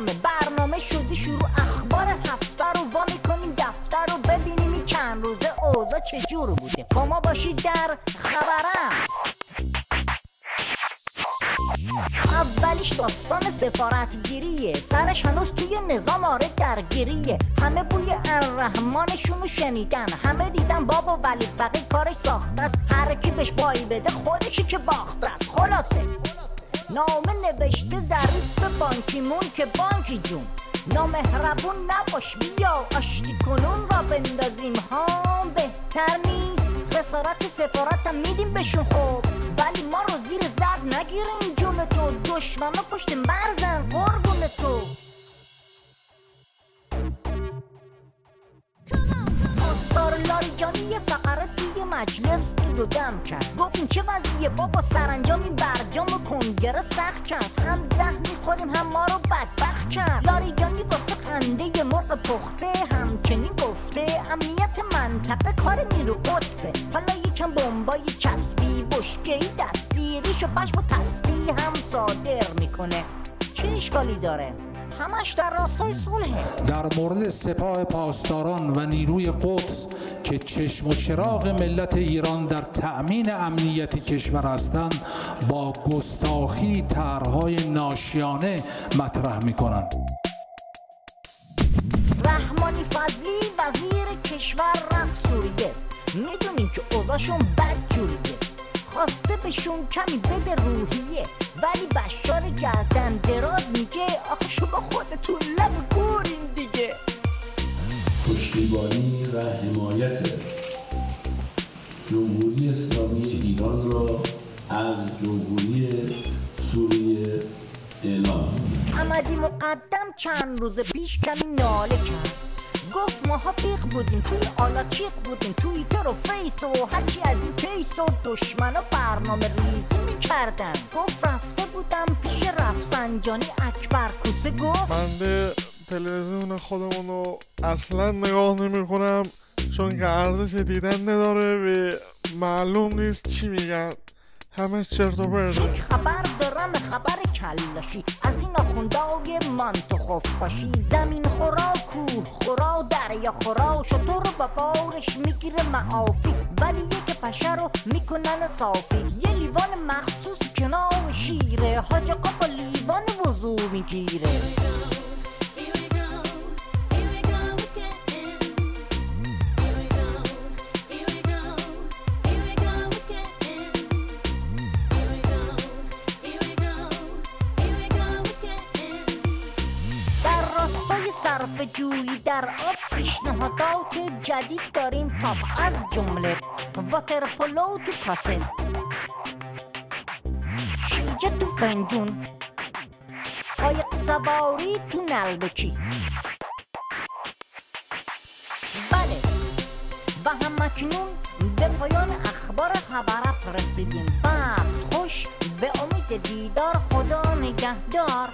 گرمه، برنامه شده شروع، اخبار هفته رو وا میکنیم دفتر رو ببینیم این چند روزه اوضاع چجور بوده. با ما باشید در خبرم. اولیش داستان سفارتگیریه، سرش هنوز توی نظام آره درگیریه. همه بوی الرحمنشونو شنیدن، همه دیدن بابا ولی فقیه کارش ساخته است، هر کی بهش بایی بده خودشی که باخته است. خلاصه نامه نوشته ظریف به بانکیمون که بانکی جون نامهربون نباش، بیا آشتی کنون را بندازیم ها، بهتر نیست خسارت سفارتم میدیم بهشون خب، ولی ما رو زیر زد نگیریم جون تو، دشمن رو پشت مرزن قربون تو. پاسدار لاریجانی یه فقره توی مجلس دود و دم کرد، گفت این چه وضعیه بابا، سرانجامی برجام و کنگره سخت کرد، هم زهر میخوریم هم ما رو بدبخت کرد. لاریجانی واسه خنده مرغ پخته همچنین گفته امنیت منطقه کار نیرو قدسه، حالا یکم بمبای چسبی بشکه‌ای دستگیریش و پشم و تسبیح هم صادر میکنه. چه اشکالی داره؟ همش در راستای صلحه. در مورد سپاه پاسداران و نیروی قدس که چشم و چراغ ملت ایران در تأمین امنیت کشور هستند، با گستاخی طرح‌های ناشیانه مطرح می‌کنند. رحمانی فضلی وزیر کشور رفت سوریه، میدونیم که اوضاعشون بد جوریه، خواسته بهشون کمی بده روحیه، ولی بشار گردن دراز میگه آخه شما خودتون لب گورین دیگه. پشتیبانی و حمایت جمهوری اسلامی ایران را از جمهوری سوریه اعلام. احمدی مقدم چند روز پیش کمی ناله کرد، گفت ماها بیق بودیم توی آلاچیق بودیم، توییتر و فیس و هرچی از این کیس و دشمن و برنامه ریزی میکردن. گفت رفته بودم پیش رفسنجانی اکبر کوسه، گفت من به تلویزیون خودمون رو اصلا نگاه نمی کنم چون که ارزش دیدن نداره و معلوم نیست چی میگن، همه چرت و پرته. یک خبر دارم خبر کلاشی از این آخوندهای منطق خفاشی، زمین خورا کوه خورا دریا خورا، شطور رو با بارش میگیره معافی، ولی یک پشه رو میکنن صافی. یه لیوان مخصوص کنار شیره، حاج آقا با لیوان وضو میگیره. صرف جویی در آب پیشنهادات جدید داریم تاپ، از جمله واتر پولو تو کاسه، شیجه تو فنجون، قایق سواری تو نلبکی. بله و هم اکنون به پایان اخبار خبرت رسیدیم. وقت خوش، به امید دیدار، خدا نگهدار.